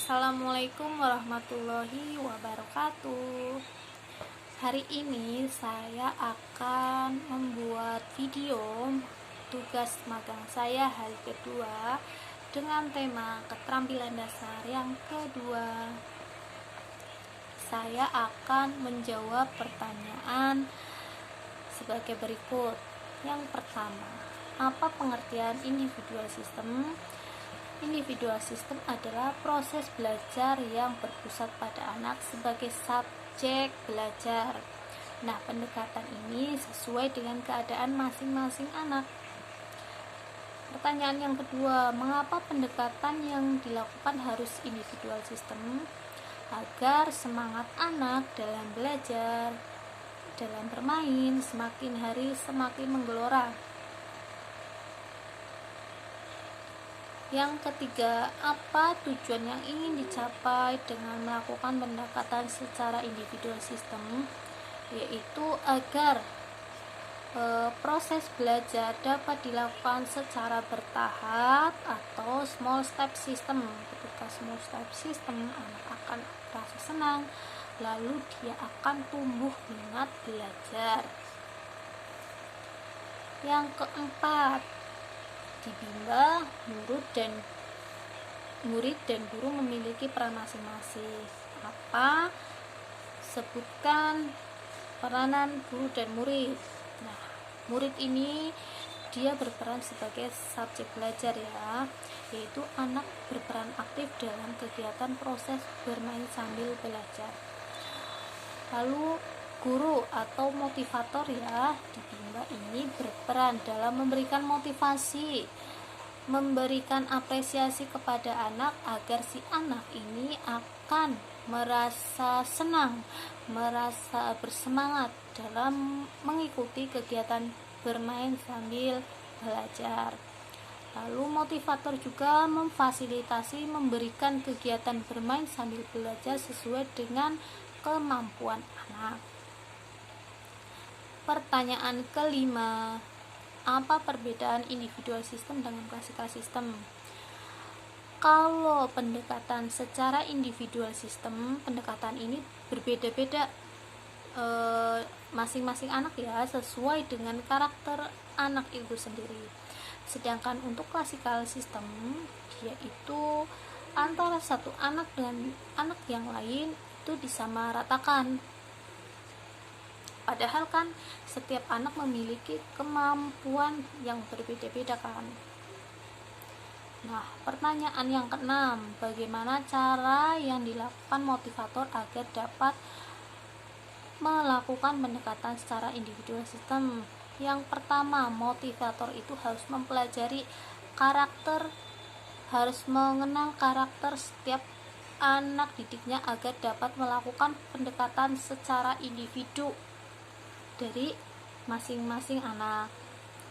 Assalamualaikum warahmatullahi wabarakatuh. Hari ini saya akan membuat video tugas magang saya hari kedua dengan tema keterampilan dasar yang kedua. Saya akan menjawab pertanyaan sebagai berikut. Yang pertama, apa pengertian individual system? Individual system adalah proses belajar yang berpusat pada anak sebagai subjek belajar. Nah, pendekatan ini sesuai dengan keadaan masing-masing anak. Pertanyaan yang kedua, mengapa pendekatan yang dilakukan harus individual system? Agar semangat anak dalam belajar, dalam bermain semakin hari semakin menggelora. Yang ketiga, apa tujuan yang ingin dicapai dengan melakukan pendekatan secara individual system? Yaitu agar proses belajar dapat dilakukan secara bertahap atau small step system. Ketika small step system, anak akan merasa senang, lalu dia akan tumbuh minat belajar. Yang keempat, di bimbel, murid dan guru memiliki peran masing-masing. Apa? Sebutkan peranan guru dan murid. Nah, murid ini dia berperan sebagai subjek belajar ya, yaitu anak berperan aktif dalam kegiatan proses bermain sambil belajar. Lalu guru atau motivator ya, di bimbel ini berperan dalam memberikan motivasi, memberikan apresiasi kepada anak agar si anak ini akan merasa senang, merasa bersemangat dalam mengikuti kegiatan bermain sambil belajar. Lalu motivator juga memfasilitasi memberikan kegiatan bermain sambil belajar sesuai dengan kemampuan anak. Pertanyaan kelima, apa perbedaan individual system dengan classical system? Kalau pendekatan secara individual system, pendekatan ini berbeda-beda masing-masing anak ya, sesuai dengan karakter anak itu sendiri. Sedangkan untuk classical system, yaitu antara satu anak dengan anak yang lain itu disamaratakan. Padahal kan setiap anak memiliki kemampuan yang berbeda-beda kan. Nah, pertanyaan yang keenam, bagaimana cara yang dilakukan motivator agar dapat melakukan pendekatan secara individual system? Yang pertama, motivator itu harus mempelajari karakter, harus mengenal karakter setiap anak didiknya agar dapat melakukan pendekatan secara individu dari masing-masing anak.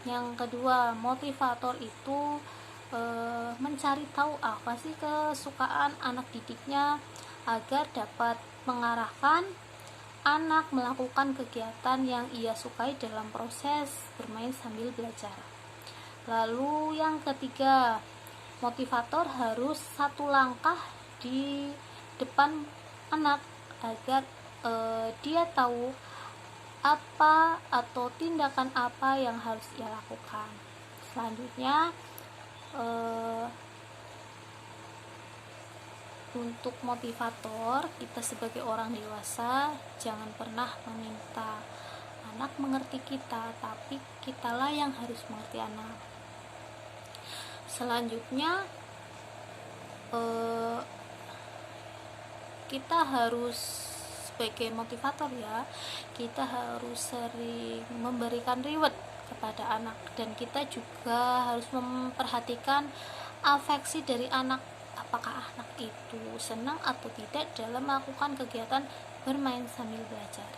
Yang kedua, motivator itu mencari tahu apa sih kesukaan anak didiknya agar dapat mengarahkan anak melakukan kegiatan yang ia sukai dalam proses bermain sambil belajar. Lalu yang ketiga, motivator harus satu langkah di depan anak agar dia tahu apa atau tindakan apa yang harus ia lakukan. Selanjutnya, untuk motivator, kita sebagai orang dewasa jangan pernah meminta anak mengerti kita, tapi kitalah yang harus mengerti anak. Selanjutnya, kita harus sebagai motivator ya, kita harus sering memberikan reward kepada anak, dan kita juga harus memperhatikan afeksi dari anak, apakah anak itu senang atau tidak dalam melakukan kegiatan bermain sambil belajar.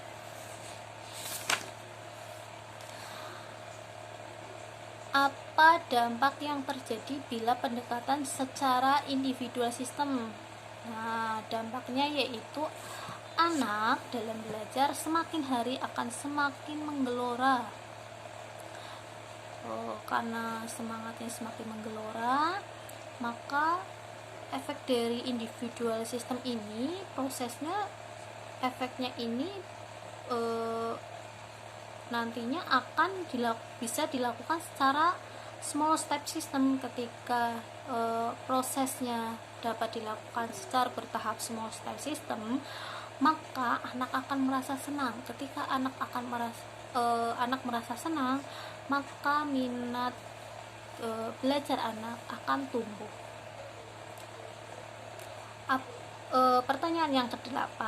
Apa dampak yang terjadi bila pendekatan secara individual system? Nah, dampaknya yaitu anak dalam belajar semakin hari akan semakin menggelora. Karena semangatnya semakin menggelora, maka efek dari individual system ini, prosesnya, efeknya ini nantinya akan bisa dilakukan secara small step system. Ketika prosesnya dapat dilakukan secara bertahap small step system, maka anak akan merasa senang. Ketika anak merasa senang, maka minat belajar anak akan tumbuh. Pertanyaan yang ke-8,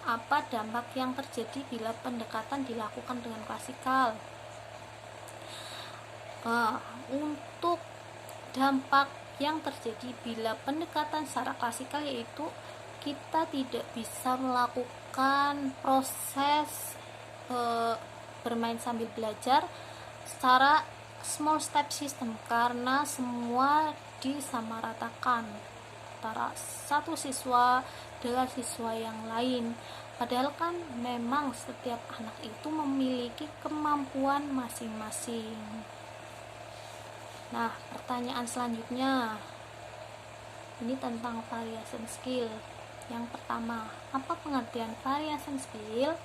apa dampak yang terjadi bila pendekatan dilakukan dengan klasikal? Untuk dampak yang terjadi bila pendekatan secara klasikal, yaitu kita tidak bisa melakukan proses bermain sambil belajar secara small step system, karena semua disamaratakan antara satu siswa dengan siswa yang lain. Padahal kan memang setiap anak itu memiliki kemampuan masing-masing. Nah, pertanyaan selanjutnya ini tentang variation skill. Yang pertama, apa pengertian variation skill?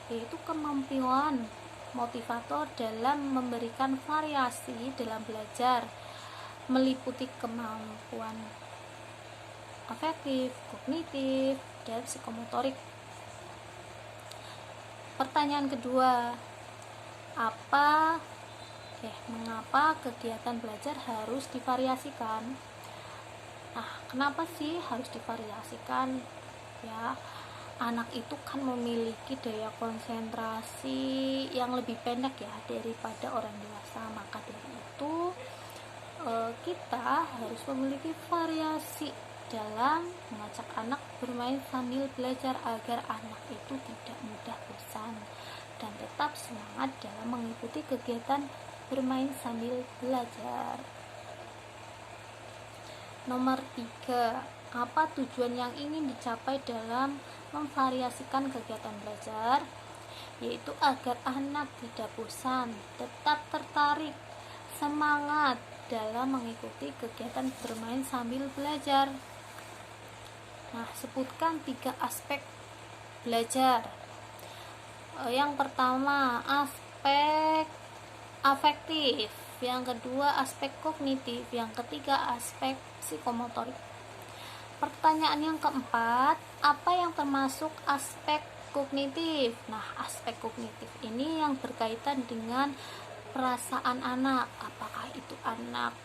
Yaitu kemampuan motivator dalam memberikan variasi dalam belajar, meliputi kemampuan afektif, kognitif, dan psikomotorik. Pertanyaan kedua, mengapa kegiatan belajar harus divariasikan? Nah, kenapa sih harus divariasikan? Ya, anak itu kan memiliki daya konsentrasi yang lebih pendek ya daripada orang dewasa. Maka dari itu kita harus memiliki variasi dalam mengajak anak bermain sambil belajar agar anak itu tidak mudah bosan dan tetap semangat dalam mengikuti kegiatan bermain sambil belajar. Nomor 3, apa tujuan yang ingin dicapai dalam memvariasikan kegiatan belajar? Yaitu agar anak tidak bosan, tetap tertarik, semangat dalam mengikuti kegiatan bermain sambil belajar. Nah, sebutkan 3 aspek belajar. Yang pertama, aspek afektif, yang kedua aspek kognitif, yang ketiga aspek psikomotorik. Pertanyaan yang keempat, apa yang termasuk aspek kognitif? Nah, aspek kognitif ini yang berkaitan dengan perasaan anak. Apakah itu anak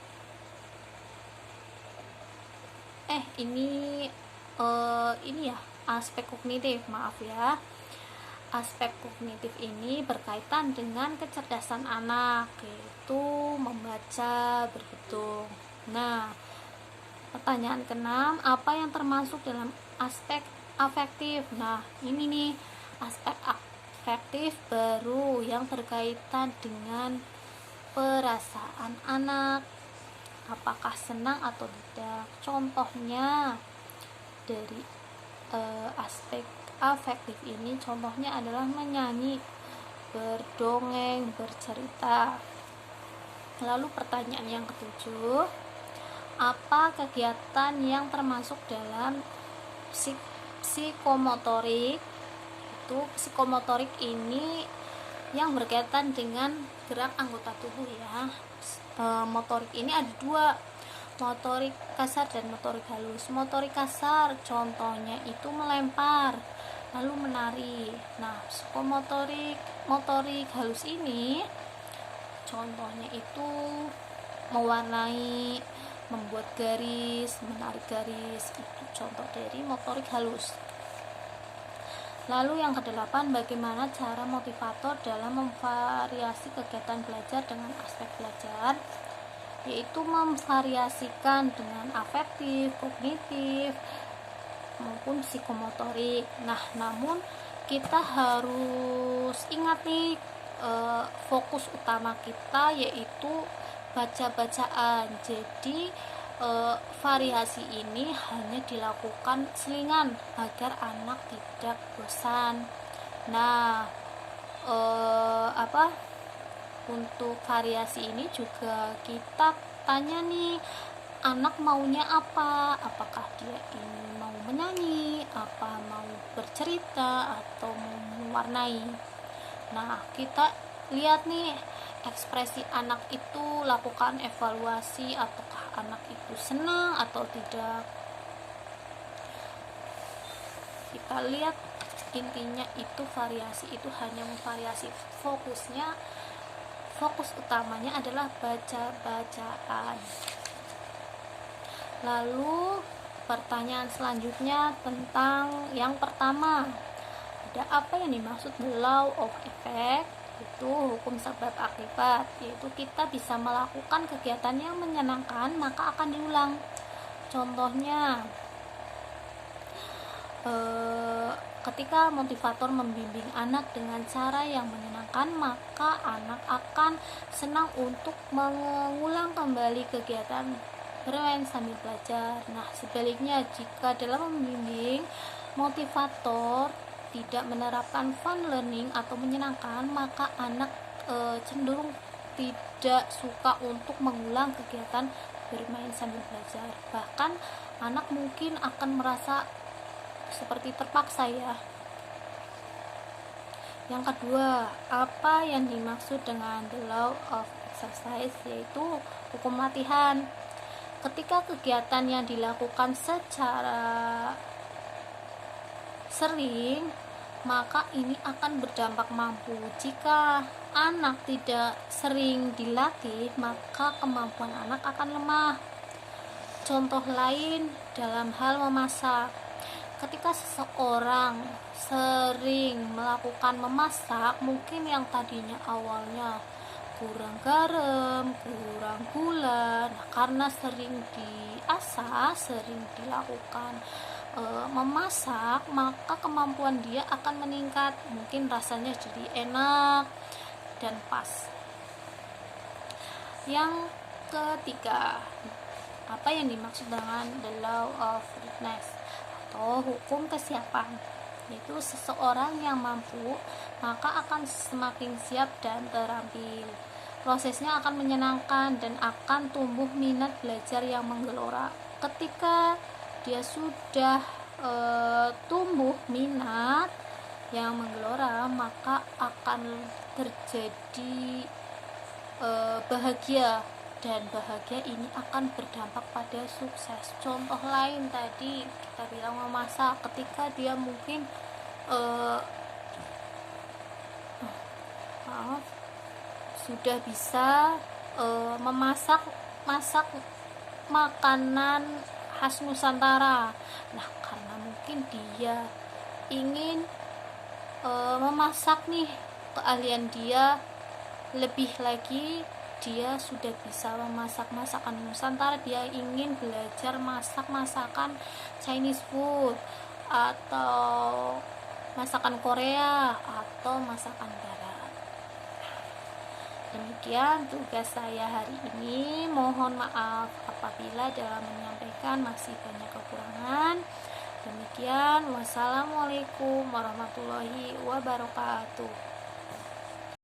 ini ya aspek kognitif, maaf ya. Aspek kognitif ini berkaitan dengan kecerdasan anak, yaitu membaca, berhitung. Nah, pertanyaan ke-6, apa yang termasuk dalam aspek afektif? Nah, ini nih aspek afektif baru yang berkaitan dengan perasaan anak, apakah senang atau tidak. Contohnya dari aspek afektif ini, contohnya adalah menyanyi, berdongeng, bercerita. Lalu pertanyaan yang ke-7, apa kegiatan yang termasuk dalam psikomotorik? Itu psikomotorik ini yang berkaitan dengan gerak anggota tubuh ya. Motorik ini ada 2, motorik kasar dan motorik halus. Motorik kasar contohnya itu melempar, lalu menari. Nah, motorik halus ini contohnya itu mewarnai, membuat garis, menarik garis. Itu contoh dari motorik halus. Lalu yang ke-8, bagaimana cara motivator dalam memvariasi kegiatan belajar dengan aspek belajar? Yaitu memvariasikan dengan afektif, kognitif, maupun psikomotorik. Nah, namun kita harus ingat nih, fokus utama kita yaitu baca-bacaan. Jadi variasi ini hanya dilakukan selingan agar anak tidak bosan. Nah, untuk variasi ini juga kita tanya nih, anak maunya apa, apakah dia ini mau menyanyi, apa mau bercerita, atau mau mewarnai. Nah, kita lihat nih ekspresi anak itu, lakukan evaluasi apakah anak itu senang atau tidak. Kita lihat intinya itu variasi itu hanya memvariasi, fokus utamanya adalah baca-bacaan. Lalu pertanyaan selanjutnya tentang yang pertama, ada apa yang dimaksud the law of effect? Itu hukum sebab akibat, yaitu kita bisa melakukan kegiatan yang menyenangkan maka akan diulang. Contohnya, ketika motivator membimbing anak dengan cara yang menyenangkan, maka anak akan senang untuk mengulang kembali kegiatan bermain sambil belajar. Nah, sebaliknya, jika dalam membimbing motivator tidak menerapkan fun learning atau menyenangkan, maka anak cenderung tidak suka untuk mengulang kegiatan bermain sambil belajar. Bahkan anak mungkin akan merasa seperti terpaksa ya. Yang kedua, apa yang dimaksud dengan the law of exercise? Yaitu hukum latihan. Ketika kegiatan yang dilakukan secara sering, maka ini akan berdampak mampu. Jika anak tidak sering dilatih, maka kemampuan anak akan lemah. Contoh lain dalam hal memasak. Ketika seseorang sering melakukan memasak, mungkin yang tadinya awalnya kurang garam, kurang gula, nah, karena sering diasah, sering dilakukan memasak, maka kemampuan dia akan meningkat, mungkin rasanya jadi enak dan pas. Yang ketiga, apa yang dimaksud dengan the law of fitness atau hukum kesiapan? Yaitu seseorang yang mampu maka akan semakin siap dan terampil. Prosesnya akan menyenangkan dan akan tumbuh minat belajar yang menggelora. Ketika dia sudah tumbuh minat yang menggelora, maka akan terjadi bahagia, dan bahagia ini akan berdampak pada sukses. Contoh lain tadi kita bilang memasak, ketika dia mungkin sudah bisa memasak makanan khas Nusantara. Nah, karena mungkin dia ingin memasak nih, keahlian dia lebih lagi, dia sudah bisa memasak masakan Nusantara, dia ingin belajar masak masakan Chinese food atau masakan Korea atau masakan Barat. Demikian tugas saya hari ini. Mohon maaf apabila dalam menyampaikan masih banyak kekurangan. Demikian, wassalamualaikum warahmatullahi wabarakatuh.